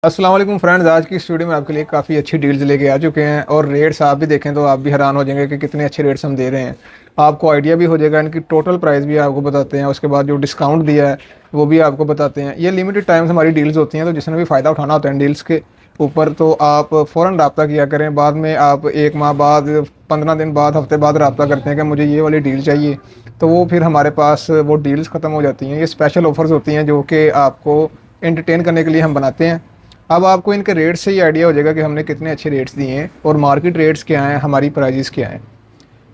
अस्सलाम वालेकुम फ्रेंड्स। आज की इस वीडियो में आपके लिए काफ़ी अच्छी डील्स लेके आ चुके हैं और रेट्स आप भी देखें तो आप भी हैरान हो जाएंगे कि कितने अच्छे रेट्स हम दे रहे हैं। आपको आइडिया भी हो जाएगा, इनकी टोटल प्राइस भी आपको बताते हैं, उसके बाद जो डिस्काउंट दिया है वो भी आपको बताते हैं। ये लिमिटेड टाइम्स हमारी डील्स होती हैं, तो जिसने भी फ़ायदा उठाना होता है डील्स के ऊपर तो आप फ़ौरन रब्ता किया करें। बाद में आप 1 माह बाद, 15 दिन बाद, हफ्ते बाद रब्ता करते हैं कि मुझे ये वाली डील चाहिए, तो वो फिर हमारे पास वो डील्स ख़त्म हो जाती हैं। ये स्पेशल ऑफ़र्स होती हैं जो कि आपको एंटरटेन करने के लिए हम बनाते हैं। अब आपको इनके रेट्स से ही आइडिया हो जाएगा कि हमने कितने अच्छे रेट्स दिए हैं और मार्केट रेट्स क्या हैं, हमारी प्राइजेस क्या हैं।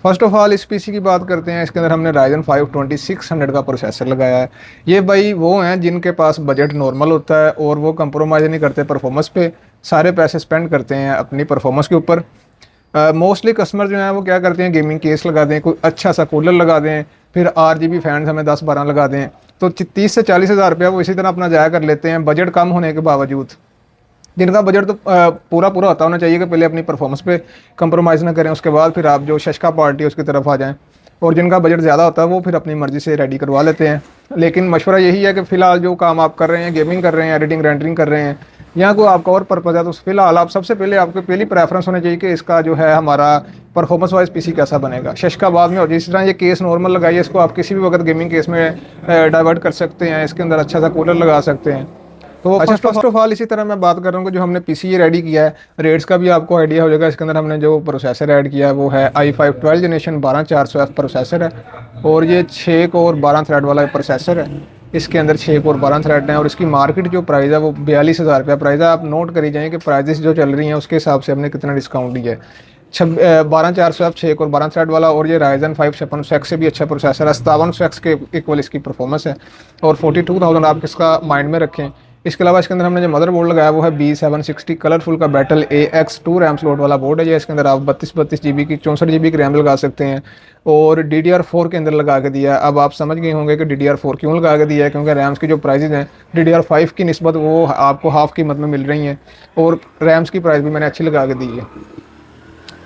फर्स्ट ऑफ ऑल इस पीसी की बात करते हैं। इसके अंदर हमने Ryzen 5 2600 का प्रोसेसर लगाया है। ये भाई वो हैं जिनके पास बजट नॉर्मल होता है और वो कंप्रोमाइज़ नहीं करते परफॉर्मेंस पे, सारे पैसे स्पेंड करते हैं अपनी परफॉर्मेंस के ऊपर। मोस्टली कस्टमर जो हैं वो क्या करते हैं, गेमिंग केस लगा दें, कोई अच्छा सा कूलर लगा दें, फिर RGB फैंस हमें 10-12 लगा दें, तो 30 से 40 हज़ार रुपया वो इसी तरह अपना जाया कर लेते हैं बजट कम होने के बावजूद। जिनका बजट तो पूरा पूरा होता होना चाहिए कि पहले अपनी परफॉर्मेंस पे कंप्रोमाइज़ ना करें, उसके बाद फिर आप जो शशका पार्टी है उसकी तरफ आ जाएं। और जिनका बजट ज़्यादा होता है वो फिर अपनी मर्ज़ी से रेडी करवा लेते हैं। लेकिन मशवरा यही है कि फ़िलहाल जो काम आप कर रहे हैं, गेमिंग कर रहे हैं, एडिटिंग रेंडरिंग कर रहे हैं, या कोई आपका और पर्पज़ है, तो फ़िलहाल आप सबसे पहले आपको पहली प्रेफरेंस होनी चाहिए कि इसका जो है हमारा परफॉर्मेंस वाइज पीसी कैसा बनेगा। शशका बाद में हो जाए। इस तरह ये केस नॉर्मल लगाइए, इसको आप किसी भी वक्त गेमिंग केस में डाइवर्ट कर सकते हैं, इसके अंदर अच्छा सा कूलर लगा सकते हैं। तो अच्छा, फर्स्ट ऑफ ऑल इसी तरह मैं बात कर रहा हूँ कि जो हमने पीसी ये रेडी किया है, रेट्स का भी आपको आइडिया हो जाएगा। इसके अंदर हमने जो प्रोसेसर ऐड किया है वो है i5 12 जनरेशन 12400F प्रोसेसर है, और ये 6 कोर 12 थ्रेड वाला प्रोसेसर है। इसके अंदर 6 कोर 12 थ्रेड हैं और इसकी मार्केट जो प्राइस है वो 42,000 रुपया प्राइस है। आप नोट करी जाएँ कि प्राइजेस जो चल रही हैं उसके हिसाब से हमने कितना डिस्काउंट दिया है। 12400F 6 कोर 12 थ्रेड वाला, और ये Ryzen 5 56 स्पेक्स से भी अच्छा प्रोसेसर है, 57 स्पेक्स के इक्वल इसकी परफॉर्मेंस है, और 42,000 आप इसका माइंड में रखें। इसके अलावा इसके अंदर हमने जो मदरबोर्ड लगाया वो है B760 कलरफुल का बैटल AX2 रैम स्लॉट वाला बोर्ड है। ये इसके अंदर आप 32 GB की 64 GB की रैम लगा सकते हैं, और DDR4 के अंदर लगा के दिया है। अब आप समझ गए होंगे कि DDR4 क्यों लगा के दिया है, क्योंकि रैम्स की जो प्राइसेस हैं DDR5 की निस्बत वो आपको हाफ कीमत में मिल रही हैं, और रैम्स की प्राइस भी मैंने अच्छी लगा के दी है।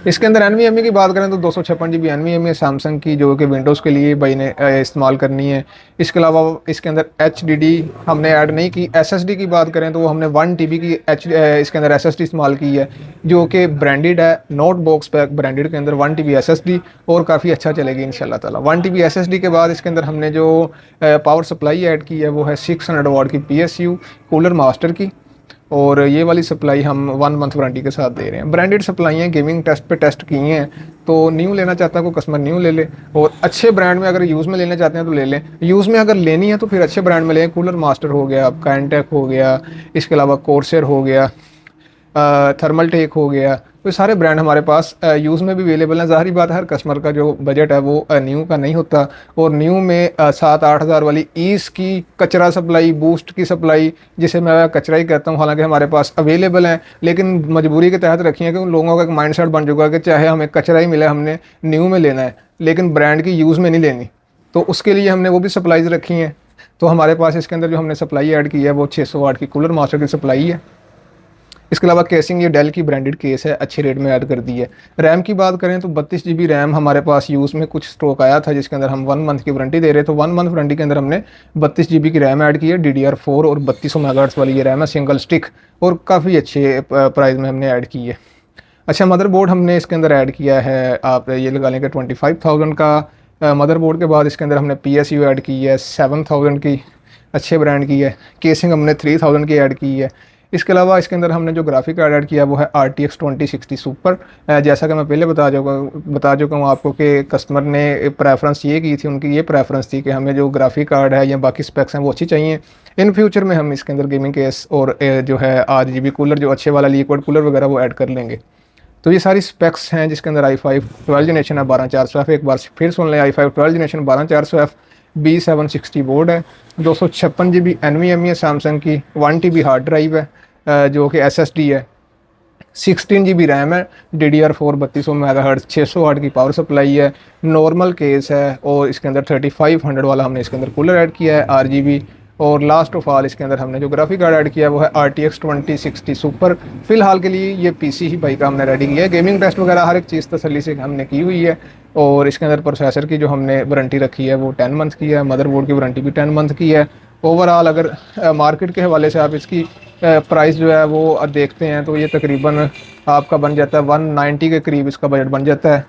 इसके अंदर NVMe की बात करें तो 256 GB NVMe सैमसंग की, जो कि विंडोज़ के लिए भाई ने इस्तेमाल करनी है। इसके अलावा इसके अंदर HDD हमने ऐड नहीं की। SSD की बात करें तो वो हमने 1 TB की इसके अंदर SSD इस्तेमाल की है, जो कि ब्रांडेड है, नोट बॉक्स पैक ब्रांडेड के अंदर 1 TB SSD, और काफ़ी अच्छा चलेगी इंशाल्लाह ताला। 1 TB SSD के बाद इसके अंदर हमने जो पावर सप्लाई ऐड की है वो है 600 वाट की PSU कूलर मास्टर की, और ये वाली सप्लाई हम 1 मंथ वारंटी के साथ दे रहे हैं। ब्रांडेड सप्लाई हैं, गेमिंग टेस्ट पे टेस्ट की हैं, तो न्यू लेना चाहता है कोई कस्टमर न्यू ले ले, और अच्छे ब्रांड में अगर यूज़ में लेना चाहते हैं तो ले लें। यूज़ में अगर लेनी है तो फिर अच्छे ब्रांड में लें। कूलर मास्टर हो गया, आपका एंटेक हो गया, इसके अलावा कोर्सेर हो गया, थर्मल टेक हो गया, तो सारे ब्रांड हमारे पास यूज़ में भी अवेलेबल हैं। ज़ाहिर बात है हर कस्टमर का जो बजट है वो न्यू का नहीं होता, और न्यू में 7-8 हज़ार वाली ईस की कचरा सप्लाई, बूस्ट की सप्लाई, जिसे मैं कचरा ही कहता हूँ, हालांकि हमारे पास अवेलेबल हैं, लेकिन मजबूरी के तहत रखी है कि उन लोगों का एक माइंड सेट बन चुका है कि चाहे हमें कचरा ही मिले, हमने न्यू में लेना है, लेकिन ब्रांड की यूज़ में नहीं लेनी। तो उसके लिए हमने वो भी सप्लाईज रखी हैं। तो हमारे पास इसके अंदर जो हमने सप्लाई ऐड की है वो 600 वाट की कूलर मास्टर की सप्लाई है। इसके अलावा केसिंग ये डेल की ब्रांडेड केस है, अच्छे रेट में ऐड कर दी है। रैम की बात करें तो 32 GB रैम हमारे पास यूज़ में कुछ स्टॉक आया था, जिसके अंदर हम 1 मंथ की वारंटी दे रहे, तो 1 मंथ वारंटी के अंदर हमने 32 GB की रैम ऐड की है। DDR4 और 3200 मेगाहर्ट्ज़ वाली ये रैम है, सिंगल स्टिक, और काफ़ी अच्छे प्राइस में हमने ऐड की है। अच्छा, मदरबोर्ड हमने इसके अंदर ऐड किया है, आप ये लगा लें कि 25,000 का मदरबोर्ड के बाद इसके अंदर हमने PSU ऐड की है 7000 की, अच्छे ब्रांड की है। केसिंग हमने 3000 की ऐड की है। इसके अलावा इसके अंदर हमने जो ग्राफिक कार्ड ऐड किया वो है RTX 2060 सुपर। जैसा कि मैं पहले बता चुका हूँ आपको कि कस्टमर ने प्रेफरेंस ये की थी, उनकी ये प्रेफरेंस थी कि हमें जो ग्राफिक कार्ड है या बाकी स्पेक्स हैं वो अच्छी चाहिए। इन फ्यूचर में हम इसके अंदर गेमिंग केस और जो है RGB कूलर, जो अच्छे वाला लिक्विड कूलर वगैरह वो ऐड कर लेंगे। तो ये सारी स्पेक्स हैं जिसके अंदर i5 12 जनरेशन है 12400F, एक बार फिर सुन लें, i5 12 generation 12400F, B760 board है, 256 GB NVMe है सैमसंग की, 1 TB हार्ड ड्राइव है जो कि SSD है, 16 GB रैम है, DDR4 3200 मेगाहर्ट्ज़, 600 वाट की पावर सप्लाई है, नॉर्मल केस है, और इसके अंदर 3500 वाला हमने इसके अंदर कूलर ऐड किया है RGB। और लास्ट ऑफ ऑल इसके अंदर हमने जो ग्राफिक कार्ड ऐड किया है वो है RTX 2060 सुपर। फिलहाल के लिए ये PC ही भाई का हमने रेडी किया है। गेमिंग टेस्ट वगैरह हर एक चीज़ तसल्ली से हमने की हुई है, और इसके अंदर प्रोसेसर की जो हमने वारंटी रखी है वो 10 मंथ की है, मदरबोर्ड की वारंटी भी 10 मंथ की है। ओवरऑल अगर मार्केट के हवाले से आप इसकी प्राइस जो है वो देखते हैं तो ये तकरीबन आपका बन जाता है 190 के करीब इसका बजट बन जाता है।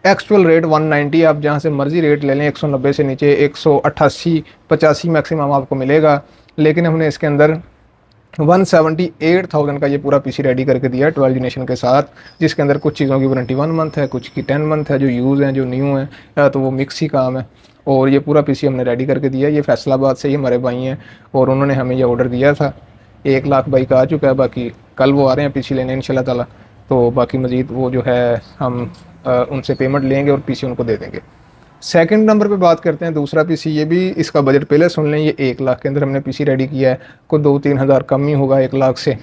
एक्चुअल रेट 190, आप जहाँ से मर्ज़ी रेट ले लें, 190 से नीचे 188 85 मैक्सिमम आपको मिलेगा। लेकिन हमने इसके अंदर 178,000 का ये पूरा पीसी रेडी करके दिया है 12 जनरेशन के साथ, जिसके अंदर कुछ चीज़ों की वारंटी 1 मंथ है, कुछ की 10 मंथ है, जो यूज़ हैं जो न्यू हैं, तो वो मिक्स ही काम है। और ये पूरा पीसी हमने रेडी करके दिया है। ये फैसलाबाद से ही हमारे भाई हैं और उन्होंने हमें ये ऑर्डर दिया था। 1 लाख बाइक आ चुका है, बाकी कल वो आ रहे हैं पीसी लेने इंशाल्लाह ताला। तो बाकी मज़ीद वो जो है हम उनसे पेमेंट लेंगे और पीसी उनको दे देंगे। सेकंड नंबर पे बात करते हैं दूसरा पीसी। ये भी इसका बजट पहले सुन लें, ये 1 लाख के अंदर हमने पीसी रेडी किया है, कोई 2-3 हज़ार कम ही होगा 1 लाख से।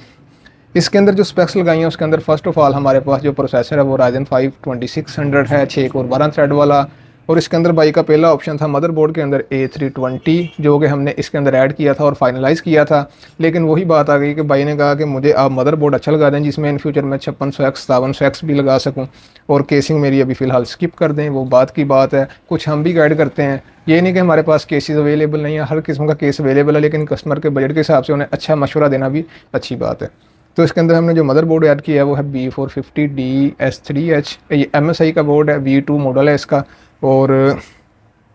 इसके अंदर जो स्पेक्स लगाई हैं उसके अंदर फ़र्स्ट ऑफ़ ऑल हमारे पास जो प्रोसेसर है वो Ryzen 5 2600 है, 6 कोर 12 थ्रेड वाला। और इसके अंदर बाई का पहला ऑप्शन था मदरबोर्ड के अंदर A320, जो कि हमने इसके अंदर ऐड किया था और फाइनलाइज़ किया था। लेकिन वही बात आ गई कि भाई ने कहा कि मुझे आप मदरबोर्ड अच्छा लगा दें जिसमें इन फ्यूचर मैं 5600X 5700X भी लगा सकूं, और केसिंग मेरी अभी फ़िलहाल स्किप कर दें। वो बात की बात है, कुछ हम भी गाइड करते हैं। ये नहीं कि हमारे पास केसेस अवेलेबल नहीं है, हर किस्म का केस अवेलेबल है, लेकिन कस्टमर के बजट के हिसाब से उन्हें अच्छा मशवरा देना भी अच्छी बात है। तो इसके अंदर हमने जो मदरबोर्ड ऐड किया है वो है B450DS3H, ये MSI का बोर्ड है, V2 मॉडल है इसका। और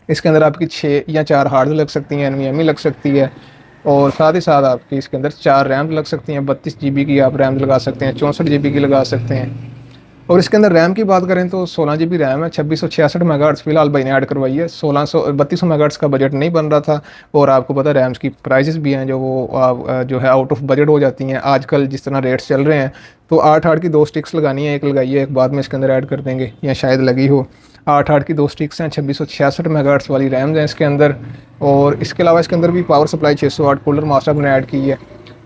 इसके अंदर आपकी 6 या 4 हार्ड लग सकती हैं, NVMe लग सकती है, और साथ ही साथ आपकी इसके अंदर 4 रैम लग सकती हैं। 32 GB की आप रैम लगा सकते हैं, 64 GB की लगा सकते हैं। और इसके अंदर रैम की बात करें तो 16 GB रैम है, 2666 मेगाहर्ट्ज़ फिलहाल भाई ने ऐड करवाई है। 3200 मेगाहर्ट्ज़ का बजट नहीं बन रहा था। और आपको पता है रैम्स की प्राइसेस भी हैं जो वो जो है आउट ऑफ बजट हो जाती हैं आजकल जिस तरह रेट्स चल रहे हैं। तो 8-8 की 2 स्टिक्स लगानी है, एक लगाई है, एक बाद में इसके अंदर ऐड कर देंगे या शायद लगी हो। 8-8 की 2 स्टिक्स हैं, 2666 मेगाहर्ट्ज़ वाली रैम्स हैं इसके अंदर। और इसके अलावा इसके अंदर भी पावर सप्लाई 600 वाट कूलर मास्टर ने ऐड की है।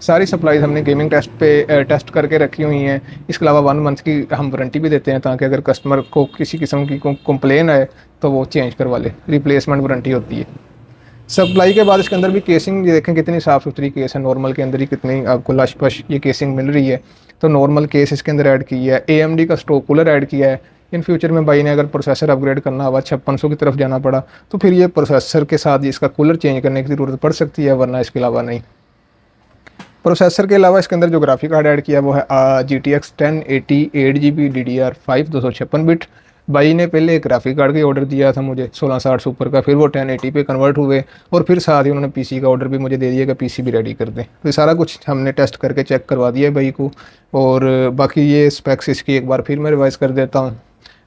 सारी सप्लाईज हमने गेमिंग टेस्ट पे टेस्ट करके रखी हुई हैं। इसके अलावा 1 मंथ की हम वारंटी भी देते हैं, ताकि अगर कस्टमर को किसी किस्म की कंप्लेन आए तो वो चेंज करवा ले, रिप्लेसमेंट वारंटी होती है। सप्लाई के बाद इसके अंदर भी केसिंग देखें कितनी साफ़ सुथरी केस है, नॉर्मल के अंदर ही कितनी आपको लश पश ये केसिंग मिल रही है। तो नॉर्मल केस इसके अंदर ऐड की है। AMD का स्टोव कूलर ऐड किया है। इन फ्यूचर में भाई ने अगर प्रोसेसर अपग्रेड करना हुआ 5600 की तरफ जाना पड़ा तो फिर ये प्रोसेसर के साथ इसका कूलर चेंज करने की ज़रूरत पड़ सकती है, वरना इसके अलावा नहीं। प्रोसेसर के अलावा इसके अंदर जो ग्राफिक कार्ड ऐड किया वो है GTX 1080 8GB DDR5 256 बिट। भाई ने पहले एक ग्राफिक कार्ड का ऑर्डर दिया था मुझे 1660 सुपर का, फिर वो 1080 पे कन्वर्ट हुए, और फिर साथ ही उन्होंने पीसी का ऑर्डर भी मुझे दे दिया कि पीसी भी रेडी कर दें। तो ये सारा कुछ हमने टेस्ट करके चेक करवा दिया है भाई को। और बाकी ये स्पेक्स इसकी एक बार फिर मैं रिवाइज़ कर देता हूँ।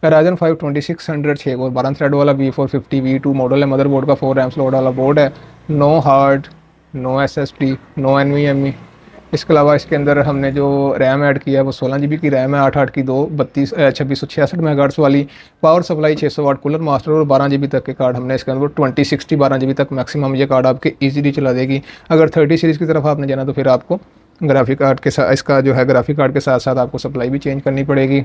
Ryzen 5 2600 6 और 12 थ्रेड वाला B450 V2 मॉडल है। मदरबोर्ड का 4 रैम स्लॉट वाला बोर्ड है। No hard, no SSD, no NVMe। इसके अलावा इसके अंदर हमने जो रैम ऐड किया है वो 16 GB की रैम है, 8-8 की 2 2666 मेगाहर्ट्ज़ वाली। पावर सप्लाई 600 वाट कूलर मास्टर, और 12 GB तक के कार्ड हमने इसके अंदर 2060 12 GB तक मैक्सिमम ये कार्ड आपके ईजीली चला देगी। अगर 30 सीरीज़ की तरफ आपने जाना तो फिर आपको ग्राफिक कार्ड के साथ इसका जो है ग्राफिक कार्ड के साथ साथ आपको सप्लाई भी चेंज करनी पड़ेगी।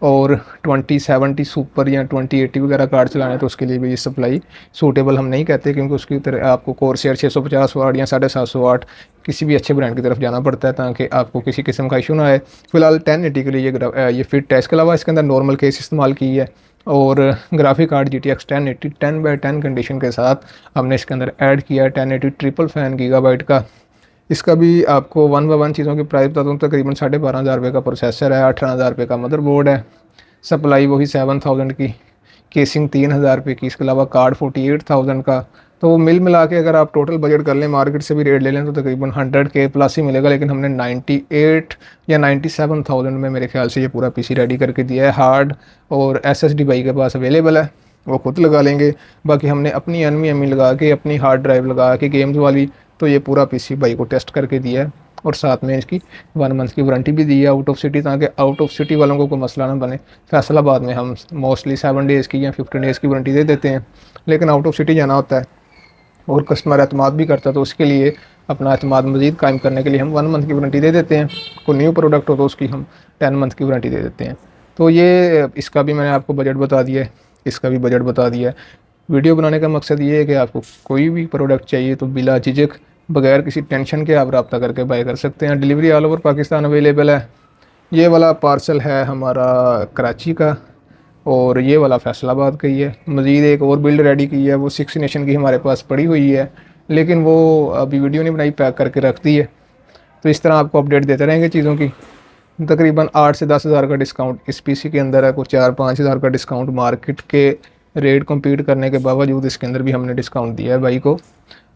और 2070 सुपर या 2080 वगैरह कार्ड चलाने तो उसके लिए भी ये सप्लाई सूटेबल हम नहीं कहते, क्योंकि उसकी तरह आपको कोरसेयर 650 वाट या 750 वाट किसी भी अच्छे ब्रांड की तरफ जाना पड़ता है, ताकि आपको किसी किस्म का इशू ना आए। फिलहाल 1080 के लिए ये फिट है। इसके अलावा इसके अंदर नॉर्मल केस इस्तेमाल की है, और ग्राफिक कार्ड GTX 1080 10/10 कंडीशन के साथ हमने इसके अंदर ऐड किया है। 1080 ट्रिपल फैन गीगाबाइट का। इसका भी आपको 1 बाय 1 चीज़ों की प्राइस बता दूँ, तकरीबन 12,500 रुपये का प्रोसेसर है, 18,000 रुपये का मदरबोर्ड है, सप्लाई वही 7000 की, केसिंग 3000 रुपये की, इसके अलावा कार्ड 48,000 का। तो मिल मिला के अगर आप टोटल बजट कर लें, मार्केट से भी रेट ले लें, तो तकरीबन 100K प्लस ही मिलेगा। लेकिन हमने 98 या 97,000 में मेरे ख्याल से ये पूरा पीसी रेडी करके दिया है। हार्ड और SSD भाई के पास अवेलेबल है, वो खुद लगा लेंगे। बाकी हमने अपनी NVMe लगा के, अपनी हार्ड ड्राइव लगा के गेम्स वाली, तो ये पूरा पीसी भाई को टेस्ट करके दिया है। और साथ में इसकी 1 मंथ की वारंटी भी दी है आउट ऑफ सिटी, ताकि आउट ऑफ सिटी वालों को कोई मसला ना बने। फैसलाबाद में हम मोस्टली 7 डेज़ की या 15 डेज़ की वारंटी दे देते हैं, लेकिन आउट ऑफ सिटी जाना होता है और कस्टमर एतमाद भी करता है, तो उसके लिए अपना एतमाद मज़ीद कायम करने के लिए हम 1 मंथ की वारंटी दे देते हैं। कोई न्यू प्रोडक्ट हो तो उसकी हम 10 मंथ की वारंटी दे देते हैं। तो ये इसका भी मैंने आपको बजट बता दिया है, इसका भी बजट बता दिया है। वीडियो बनाने का मकसद ये है कि आपको कोई भी प्रोडक्ट चाहिए तो बिला झिझक, बगैर किसी टेंशन के आप रब्ता करके बाय कर सकते हैं। Delivery all over Pakistan available है। ये वाला पार्सल है हमारा कराची का, और ये वाला फैसलाबाद का ही है। मज़ीद एक और बिल्ड रेडी की है, वो 6 नेशन की हमारे पास पड़ी हुई है, लेकिन वो अभी वीडियो नहीं बनाई, पैक करके रख दी है। तो इस तरह आपको अपडेट देते रहेंगे चीज़ों की। तकरीबन 8 से 10 हज़ार का डिस्काउंट इस पीसी के अंदर है, कुछ 4-5 हज़ार का डिस्काउंट मार्केट के रेट कम्पीट करने के बावजूद इसके अंदर भी हमने डिस्काउंट दिया है भाई को।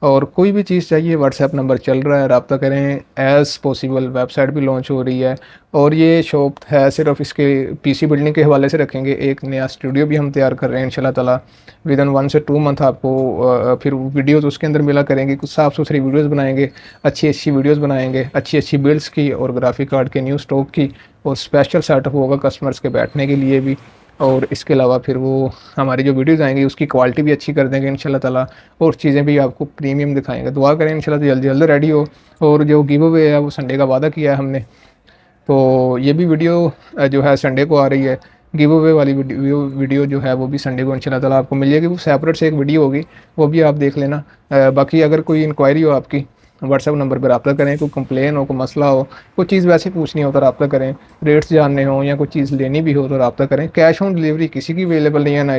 और कोई भी चीज़ चाहिए, व्हाट्सएप नंबर चल रहा है, रब्ता करें एज़ पॉसिबल। वेबसाइट भी लॉन्च हो रही है और ये शॉप है सिर्फ इसके पीसी बिल्डिंग के हवाले से रखेंगे। एक नया स्टूडियो भी हम तैयार कर रहे हैं इंशाल्लाह ताला। विदिन 1 से 2 मंथ आपको फिर वीडियोज़ उसके अंदर मिला करेंगे। कुछ साफ़ सुथरी वीडियोज़ बनाएंगे, अच्छी अच्छी वीडियोज़ बनाएंगे, अच्छी अच्छी बिल्ड्स की और ग्राफिक कार्ड के न्यू स्टॉक की, और स्पेशल सेटअप होगा कस्टमर्स के बैठने के लिए भी। और इसके अलावा फिर वो हमारी जो वीडियोज़ आएंगी उसकी क्वालिटी भी अच्छी कर देंगे इंशाल्लाह ताला, और चीज़ें भी आपको प्रीमियम दिखाएंगे। दुआ करें इंशाल्लाह जल्दी जल्द रेडी हो। और जो गिव अवे है वो संडे का वादा किया है हमने, तो ये भी वीडियो जो है संडे को आ रही है। गिव अवे वाली वीडियो जो है वो भी संडे को इंशाल्लाह ताला आपको मिल जाएगी। वो सेपरेट से एक वीडियो होगी, वो भी आप देख लेना। बाकी अगर कोई इंक्वायरी हो आपकी, व्हाट्सएप नंबर पर रब्ता करें। कोई कंप्लेन हो, कोई मसला हो, कोई चीज़ वैसे पूछनी हो तो रब्ता करें। रेट्स जानने हो या कोई चीज़ लेनी भी हो तो रब्ता करें। कैश ऑन डिलीवरी किसी की अवेलेबल नहीं है, ना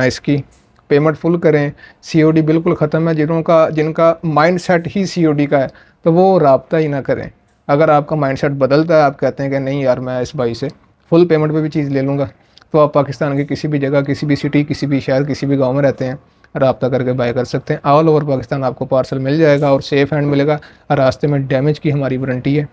इसकी। पेमेंट फुल करें। सीओडी बिल्कुल ख़त्म है। जिनका माइंड सेट ही सीओडी का है तो वो रब्ता ही ना करें। अगर आपका माइंडसेट बदलता है, आप कहते हैं कि नहीं यार मैं इस भाई से फुल पेमेंट पे भी चीज़ ले लूँगा, तो आप पाकिस्तान के किसी भी जगह, किसी भी सिटी, किसी भी शहर, किसी भी गांव में रहते हैं, रब्ता करके बाय कर सकते हैं। ऑल ओवर पाकिस्तान आपको पार्सल मिल जाएगा और सेफ़ हैंड मिलेगा। रास्ते में डैमेज की हमारी वारंटी है।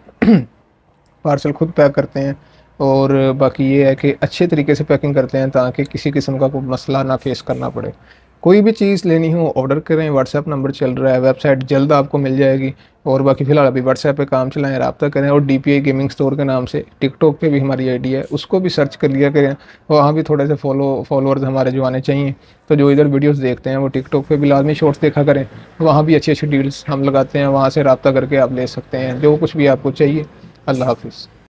पार्सल खुद पैक करते हैं। और बाकी ये है कि अच्छे तरीके से पैकिंग करते हैं ताकि किसी किस्म का कोई मसला ना फेस करना पड़े। कोई भी चीज़ लेनी हो ऑर्डर करें, व्हाट्सएप नंबर चल रहा है, वेबसाइट जल्द आपको मिल जाएगी। और बाकी फ़िलहाल अभी व्हाट्सएप पे काम चलाएं, रब्ता करें। और DPI गेमिंग स्टोर के नाम से टिकटॉक पे भी हमारी आईडी है, उसको भी सर्च कर लिया करें। वहाँ भी थोड़े से फॉलोअर्स हमारे जो आने चाहिए। तो जो इधर वीडियोज़ देखते हैं वो टिकटॉक पे भी लाजमी शॉर्ट्स देखा करें। वहाँ भी अच्छी अच्छी डील्स हम लगाते हैं, वहाँ से रब्ता करके आप ले सकते हैं जो कुछ भी आपको चाहिए। अल्लाह हाफिज़।